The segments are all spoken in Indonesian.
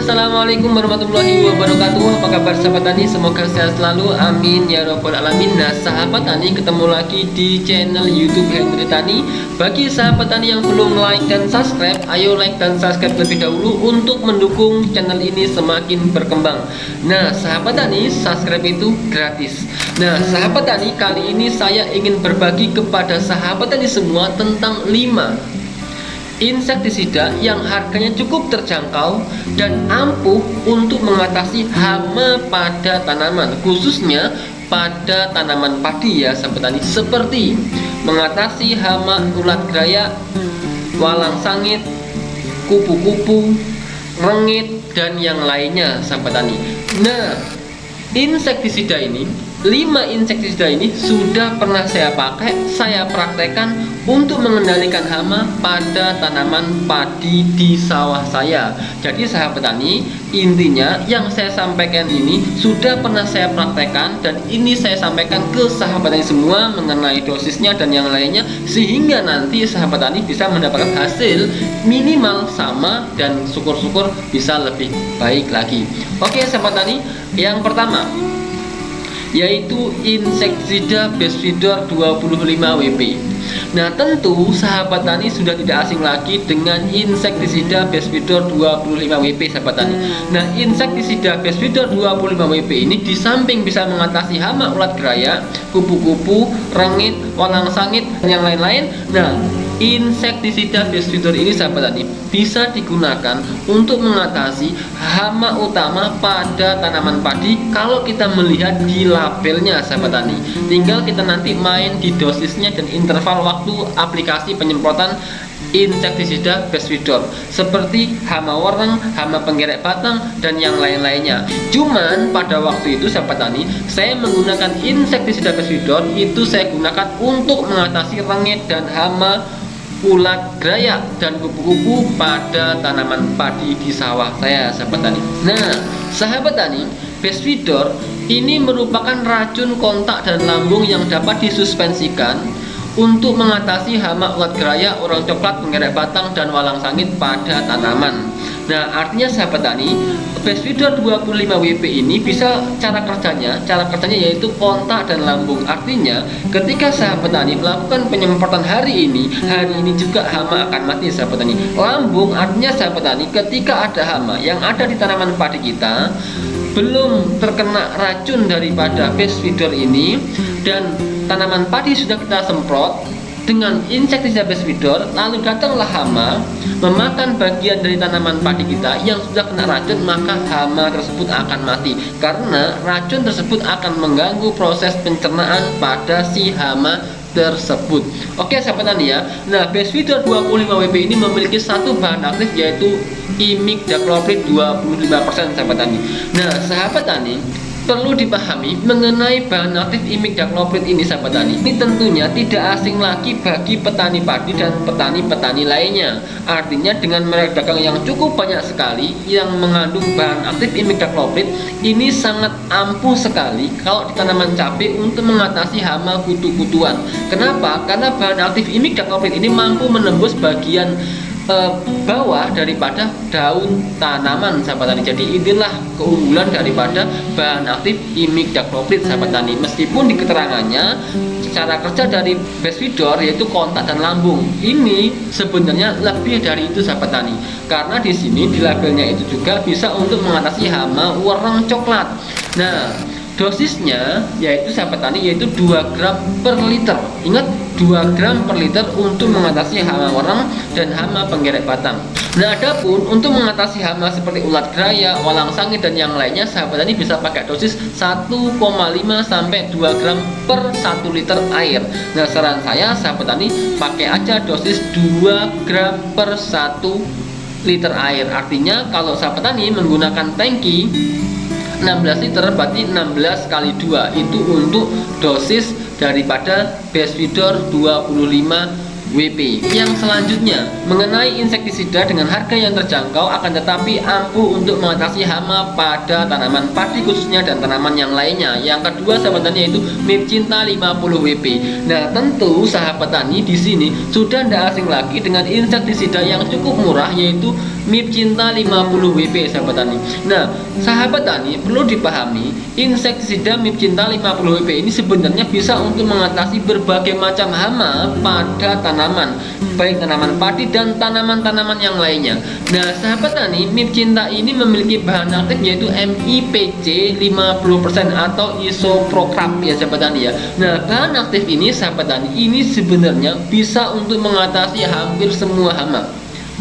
Assalamualaikum warahmatullahi wabarakatuh. Apa kabar sahabat tani? Semoga sehat selalu, amin ya robbal alamin. Nah sahabat tani, ketemu lagi di channel YouTube Henry Tani. Bagi sahabat tani yang belum like dan subscribe, ayo like dan subscribe terlebih dahulu untuk mendukung channel ini semakin berkembang. Nah sahabat tani, subscribe itu gratis. Nah sahabat tani, kali ini saya ingin berbagi kepada sahabat tani semua tentang 5 insektisida yang harganya cukup terjangkau dan ampuh untuk mengatasi hama pada tanaman, khususnya pada tanaman padi ya sahabat tani, seperti mengatasi hama ulat gerayak, walang sangit, kupu-kupu, rengit, dan yang lainnya sahabat tani. Nah, insektisida ini, 5 insektisida ini sudah pernah saya pakai, saya praktekkan untuk mengendalikan hama pada tanaman padi di sawah saya. Jadi sahabat tani, intinya yang saya sampaikan ini sudah pernah saya praktekkan dan ini saya sampaikan ke sahabat tani semua mengenai dosisnya dan yang lainnya, sehingga nanti sahabat tani bisa mendapatkan hasil minimal sama dan syukur-syukur bisa lebih baik lagi. Oke sahabat tani, yang pertama yaitu insektisida Bestfeeder 25 WP. Nah tentu sahabat tani sudah tidak asing lagi dengan insektisida Bestfeeder 25 WP sahabat tani. Nah insektisida Bestfeeder 25 WP ini di samping bisa mengatasi hama ulat gerayak, kupu-kupu, rengit, walang sangit, dan yang lain-lain. Nah insektisida Bestfeeder ini sahabat tani bisa digunakan untuk mengatasi hama utama pada tanaman padi kalau kita melihat di labelnya sahabat tani. Tinggal kita nanti main di dosisnya dan interval waktu aplikasi penyemprotan insektisida Bestfeeder, seperti hama wareng, hama penggerek batang, dan yang lain-lainnya. Cuman pada waktu itu sahabat tani, saya menggunakan insektisida Bestfeeder itu saya gunakan untuk mengatasi rengit dan hama ulat gerayak dan kupu-kupu pada tanaman padi di sawah saya sahabat tani. Nah sahabat tani, Bestfeeder ini merupakan racun kontak dan lambung yang dapat disuspensikan untuk mengatasi hama ulat gerayak, orang coklat, penggerek batang, dan walang sangit pada tanaman. Nah artinya sahabat tani, Bestfeeder 25 WP ini bisa cara kerjanya yaitu kontak dan lambung. Artinya ketika sahabat tani melakukan penyemprotan hari ini juga hama akan mati sahabat tani. Lambung artinya sahabat tani, ketika ada hama yang ada di tanaman padi kita belum terkena racun daripada Bestfeeder ini dan tanaman padi sudah kita semprot dengan insektisida Bestfeeder, lalu datanglah hama memakan bagian dari tanaman padi kita yang sudah kena racun, maka hama tersebut akan mati karena racun tersebut akan mengganggu proses pencernaan pada si hama tersebut. Oke sahabat tani ya. Nah Bestfeeder 25 WP ini memiliki satu bahan aktif yaitu imidacloprid 25% sahabat tani. Nah sahabat tani, perlu dipahami mengenai bahan aktif imidacloprid ini sahabat tani. Ini tentunya tidak asing lagi bagi petani padi dan petani-petani lainnya. Artinya dengan merek dagang yang cukup banyak sekali yang mengandung bahan aktif imidacloprid, ini sangat ampuh sekali kalau di tanaman cabai untuk mengatasi hama kutu-kutuan. Kenapa? Karena bahan aktif imidacloprid ini mampu menembus bagian bawah daripada daun tanaman sahabat tani. Jadi inilah keunggulan daripada bahan aktif imidacloprid sahabat tani. Meskipun di keterangannya cara kerja dari Bestfeeder yaitu kontak dan lambung, ini sebenarnya lebih dari itu sahabat tani. Karena di sini di labelnya itu juga bisa untuk mengatasi hama warna coklat. Nah dosisnya yaitu sahabat tani yaitu 2 gram per liter. Ingat 2 gram per liter untuk mengatasi hama wareng dan hama penggerek batang. Nah adapun untuk mengatasi hama seperti ulat gerayak, walang sangit, dan yang lainnya sahabat tani bisa pakai dosis 1,5 sampai 2 gram per 1 liter air. Nah saran saya sahabat tani pakai aja dosis 2 gram per 1 liter air. Artinya kalau sahabat tani menggunakan tangki 16 liter berarti 16 kali 2 itu untuk dosis daripada Bestfeeder 25 WP. Yang selanjutnya mengenai insektisida dengan harga yang terjangkau akan tetapi ampuh untuk mengatasi hama pada tanaman padi khususnya dan tanaman yang lainnya. Yang kedua sahabat tani yaitu MIP Cinta 50 WP. Nah tentu sahabat tani di sini sudah tidak asing lagi dengan insektisida yang cukup murah yaitu MIP Cinta 50 WP sahabat tani. Nah sahabat tani perlu dipahami insektisida MIP Cinta 50 WP ini sebenarnya bisa untuk mengatasi berbagai macam hama pada tanaman, baik tanaman padi dan tanaman-tanaman yang lainnya. Nah sahabat tani, MIP Cinta ini memiliki bahan aktif yaitu MIPC 50% atau isoprocrap ya sahabat tani ya. Nah bahan aktif ini sahabat tani ini sebenarnya bisa untuk mengatasi hampir semua hama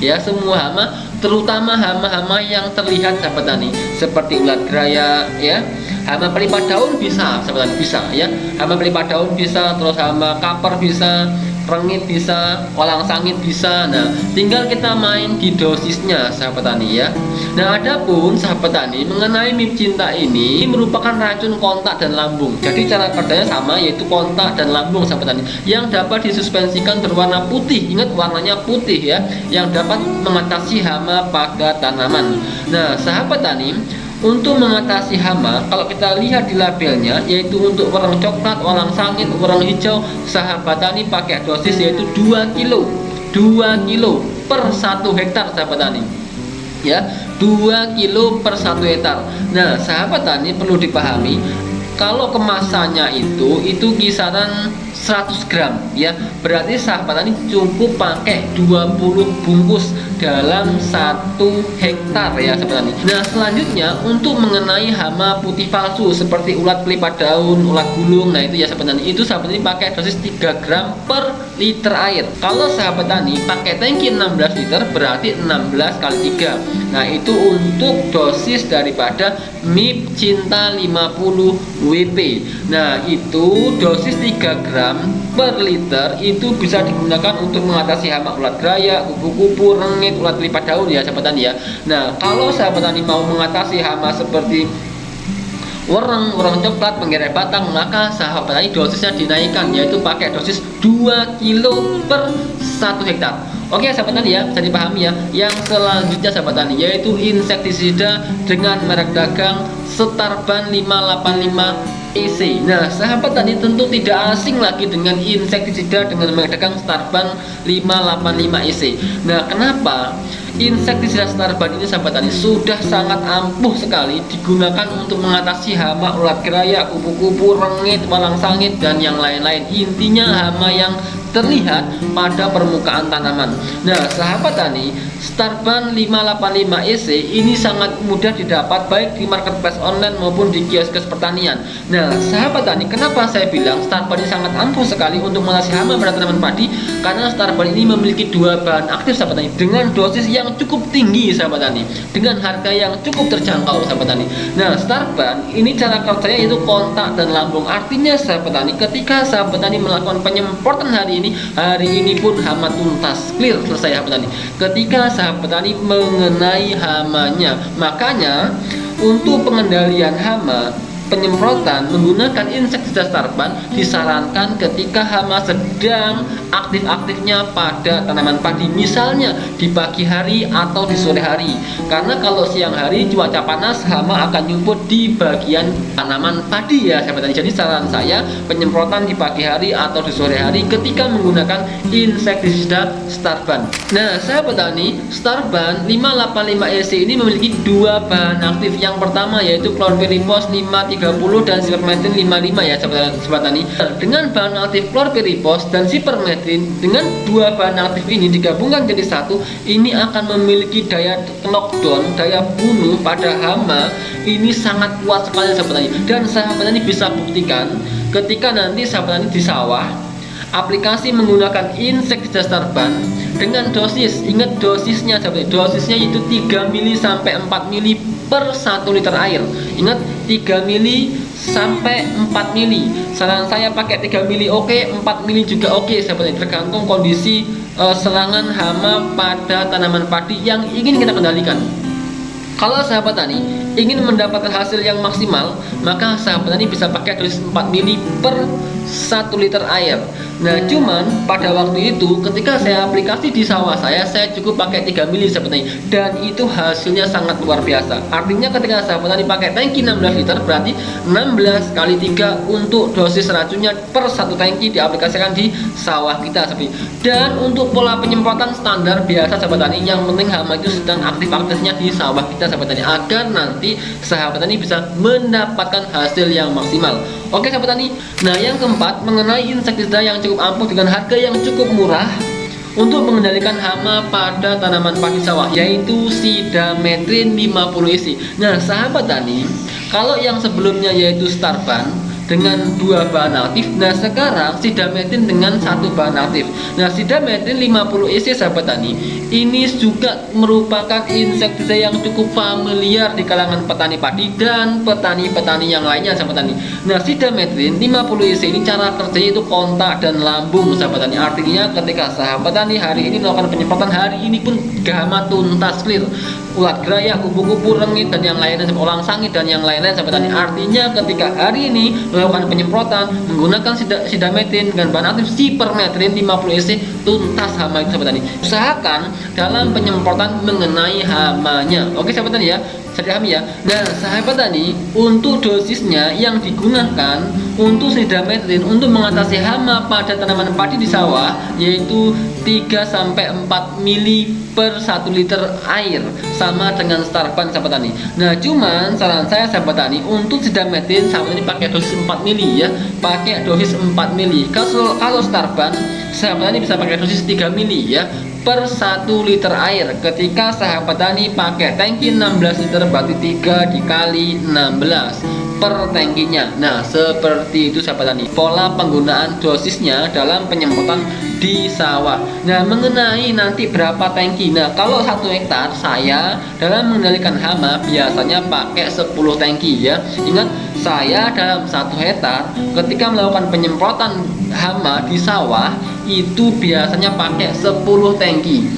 ya, semua hama, terutama hama-hama yang terlihat sahabat tani seperti ulat geraya ya, hama pelipat daun bisa sahabat tani, bisa ya, hama pelipat daun bisa, terus hama kaper bisa, rengit bisa, walang sangit bisa. Nah tinggal kita main di dosisnya sahabat tani ya. Nah adapun sahabat tani mengenai MIP Cinta ini merupakan racun kontak dan lambung. Jadi cara kerjanya sama yaitu kontak dan lambung sahabat tani yang dapat disuspensikan berwarna putih. Ingat warnanya putih ya, yang dapat mengatasi hama pada tanaman. Nah sahabat tani, untuk mengatasi hama, kalau kita lihat di labelnya yaitu untuk warna coklat, walang sangit, warna hijau, sahabat tani pakai dosis yaitu 2 kilo per 1 hektar sahabat tani ya, 2 kilo per 1 hektar. Nah sahabat tani perlu dipahami kalau kemasannya itu kisaran 100 gram ya, berarti sahabat tani cukup pakai 20 bungkus dalam 1 hektar ya sahabat tani. Nah selanjutnya untuk mengenai hama putih palsu seperti ulat pelipat daun, ulat gulung, nah itu ya sahabat tani, itu sahabat tani pakai dosis 3 gram per liter air. Kalau sahabat tani pakai tangki 16 liter berarti 16 kali 3. Nah itu untuk dosis daripada MIP Cinta 50 WP. Nah itu dosis 3 gram per liter itu bisa digunakan untuk mengatasi hama ulat geraya, kupu-kupu, rengit, ulat pelipat daun ya sahabat tani ya. Nah kalau sahabat tani mau mengatasi hama seperti warna coklat, penggeret batang, maka sahabat tani dosisnya dinaikkan yaitu pakai dosis 2 kilo per 1 hektar. Oke sahabat tani ya, bisa dipahami ya. Yang selanjutnya sahabat tani yaitu insektisida dengan merek dagang Starban 585 EC. Nah sahabat tani tentu tidak asing lagi dengan insektisida dengan merek dagang Starban 585 EC. Nah kenapa insektisida Starban ini sahabat tani sudah sangat ampuh sekali digunakan untuk mengatasi hama ulat geraya, kupu-kupu, rengit, walang sangit dan yang lain-lain. Intinya hama yang terlihat pada permukaan tanaman. Nah sahabat tani, Starban 585 EC ini sangat mudah didapat baik di marketplace online maupun di kios-kios pertanian. Nah sahabat tani, kenapa saya bilang Starban ini sangat ampuh sekali untuk mengatasi hama pada tanaman padi? Karena Starban ini memiliki 2 bahan aktif sahabat tani dengan dosis yang cukup tinggi sahabat tani, dengan harga yang cukup terjangkau sahabat tani. Nah Starban ini cara kerjanya yaitu kontak dan lambung. Artinya sahabat tani, ketika sahabat tani melakukan penyemprotan hari ini pun hama tuntas, clear, selesai sahabat tani. Ketika sahabat tani mengenai hamanya, makanya untuk pengendalian hama, penyemprotan menggunakan insektisida Starban disarankan ketika hama sedang aktif-aktifnya pada tanaman padi, misalnya di pagi hari atau di sore hari. Karena kalau siang hari cuaca panas, hama akan nyumput di bagian tanaman padi ya sahabat tani. Jadi saran saya penyemprotan di pagi hari atau di sore hari ketika menggunakan insektisida Starban. Nah sahabat tani, Starban 585 EC ini memiliki 2 bahan aktif. Yang pertama yaitu chlorpyrifos 530 dan sipermetrin 55 ya sahabat tani. Dengan bahan aktif chlorpyrifos dan sipermetrin, dengan 2 bahan aktif ini digabungkan jadi satu, ini akan memiliki daya knockdown, daya bunuh pada hama ini sangat kuat sekali sahabat tani. Dan sahabat tani bisa buktikan ketika nanti sahabat tani di sawah aplikasi menggunakan insektisida Starban dengan dosis, ingat dosisnya sahabat, dosisnya itu 3 mili sampai 4 mili per 1 liter air. Ingat 3 mili sampai 4 mili. Saran saya pakai 3 mili oke, 4 mili juga oke sahabat, tergantung kondisi serangan hama pada tanaman padi yang ingin kita kendalikan. Kalau sahabat tani ingin mendapatkan hasil yang maksimal, maka sahabat tani bisa pakai dosis 4 mili per 1 liter air. Nah, cuman pada waktu itu ketika saya aplikasi di sawah saya cukup pakai 3 mili sahabat tani, dan itu hasilnya sangat luar biasa. Artinya ketika sahabat tani pakai tangki 16 liter, berarti 16 kali 3 untuk dosis racunnya per 1 tangki diaplikasikan di sawah kita sahabat. Dan untuk pola penyemprotan standar biasa sahabat tani, yang penting hama itu sedang aktif-aktifnya di sawah kita sahabat tani, agar nanti sahabat tani bisa mendapatkan hasil yang maksimal. Oke sahabat tani. Nah, yang keempat mengenai insektisida yang cukup ampuh dengan harga yang cukup murah untuk mengendalikan hama pada tanaman padi sawah, yaitu Sidametrin 50 isi. Nah sahabat tani, kalau yang sebelumnya yaitu Starban dengan 2 bahan aktif, nah sekarang Sidametrin dengan 1 bahan aktif. Nah, Sidametrin 50 isi sahabat tani, ini juga merupakan insektisida yang cukup familiar di kalangan petani padi dan petani-petani yang lainnya sahabat tani. Nah, Sidametrin 50 isi ini cara kerjanya itu kontak dan lambung sahabat tani. Artinya ketika sahabat tani hari ini melakukan penyemprotan, hari ini pun hama tuntas clear, ulat geraya, kupu-kupu, rengit dan yang lainnya, elang sangit dan yang lainnya sahabat tani. Artinya ketika hari ini melakukan penyemprotan menggunakan Sidametrin dengan bahan aktif Sipermetrin 50 isi, tuntas hama itu sahabat tani. Usahakan dalam penyemprotan mengenai hamanya. Oke sahabat tani ya, saya dipahami ya. Nah sahabat tani, untuk dosisnya yang digunakan untuk Sidametrin untuk mengatasi hama pada tanaman padi di sawah yaitu 3-4 mili per 1 liter air, sama dengan Starban sahabat tani. Nah cuman saran saya sahabat tani, untuk Sidametrin sahabat tani pakai dosis 4 mili ya, pakai dosis 4 mili. Kalau Starban sahabat tani bisa pakai dosis 3 mili ya per 1 liter air. Ketika sahabat tani pakai tangki 16 liter, berarti 3 dikali 16 per tangkinya. Nah seperti itu sahabat tani pola penggunaan dosisnya dalam penyemprotan di sawah. Nah mengenai nanti berapa tangki, nah kalau 1 hektar saya dalam mengendalikan hama biasanya pakai 10 tangki ya. Ingat, saya dalam 1 hektar ketika melakukan penyemprotan hama di sawah itu biasanya pakai 10 tangki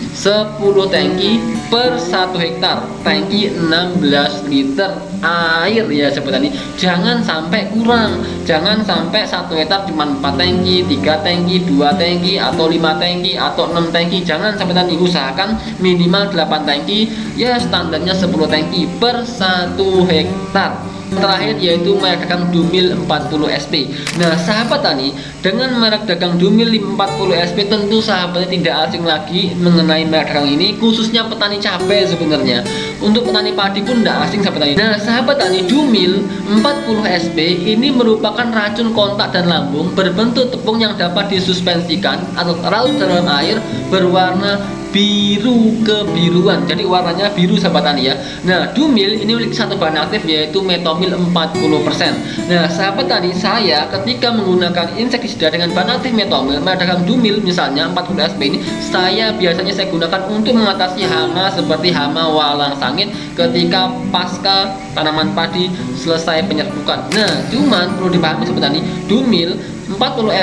per 1 hektar, tangki 16 liter air ya sahabat tani. Jangan sampai kurang, jangan sampai 1 hektar cuma 4 tangki, 3 tangki, 2 tangki, atau 5 tangki, atau 6 tangki. Jangan sahabat tani, usahakan minimal 8 tangki ya, standarnya 10 tangki per 1 hektar. Terakhir yaitu merek dagang Dumil 40 SP. Nah sahabat tani, dengan merek dagang Dumil 40 SP tentu sahabatnya tidak asing lagi mengenai merek dagang ini, khususnya petani cabai sebenarnya. Untuk petani padi pun tidak asing sahabat tani. Nah sahabat tani, Dumil 40 SP ini merupakan racun kontak dan lambung berbentuk tepung yang dapat disuspensikan atau larut dalam air berwarna biru kebiruan, jadi warnanya biru sahabat tani ya. Nah Dumil ini memiliki 1 bahan aktif yaitu Metomil 40%. Nah sahabat tani, saya ketika menggunakan insektisida dengan bahan aktif Metomil, dagang Dumil misalnya 40 SP ini, saya biasanya gunakan untuk mengatasi hama seperti hama walang sangit ketika pasca tanaman padi selesai penyerbukan. Nah cuman perlu dipahami sahabat tani, Dumil 40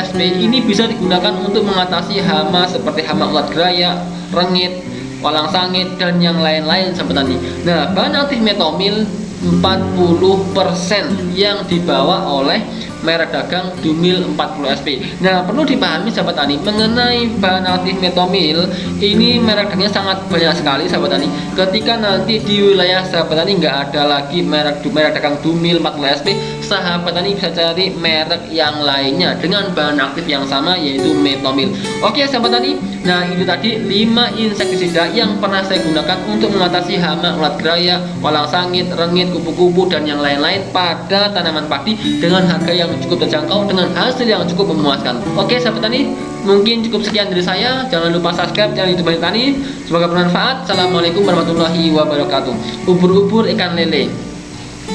SP ini bisa digunakan untuk mengatasi hama seperti hama ulat geraya, rengit, walang sangit dan yang lain-lain sahabat tani. Nah bahan aktif Metomil 40% yang dibawa oleh merek dagang Dumil 40 SP. Nah perlu dipahami sahabat tani, mengenai bahan aktif Metomil ini merek dagangnya sangat banyak sekali sahabat tani. Ketika nanti di wilayah sahabat tani nggak ada lagi merek dagang Dumil 40 SP, sahabat tani bisa cari merek yang lainnya dengan bahan aktif yang sama yaitu Metomil. Oke sahabat tani, nah itu tadi 5 insektisida yang pernah saya gunakan untuk mengatasi hama ulat geraya, walang sangit, rengit, kupu-kupu dan yang lain-lain pada tanaman padi dengan harga yang cukup terjangkau dengan hasil yang cukup memuaskan. Oke sahabat tani, mungkin cukup sekian dari saya. Jangan lupa subscribe channel YouTube Bani Tani. Semoga bermanfaat. Assalamualaikum warahmatullahi wabarakatuh. Ubur-ubur ikan lele.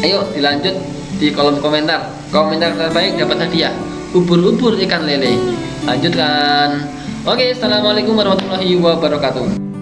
Ayo dilanjut di kolom komentar. Komentar terbaik dapat hadiah. Ubur-ubur ikan lele. Lanjutkan. Oke, assalamualaikum warahmatullahi wabarakatuh.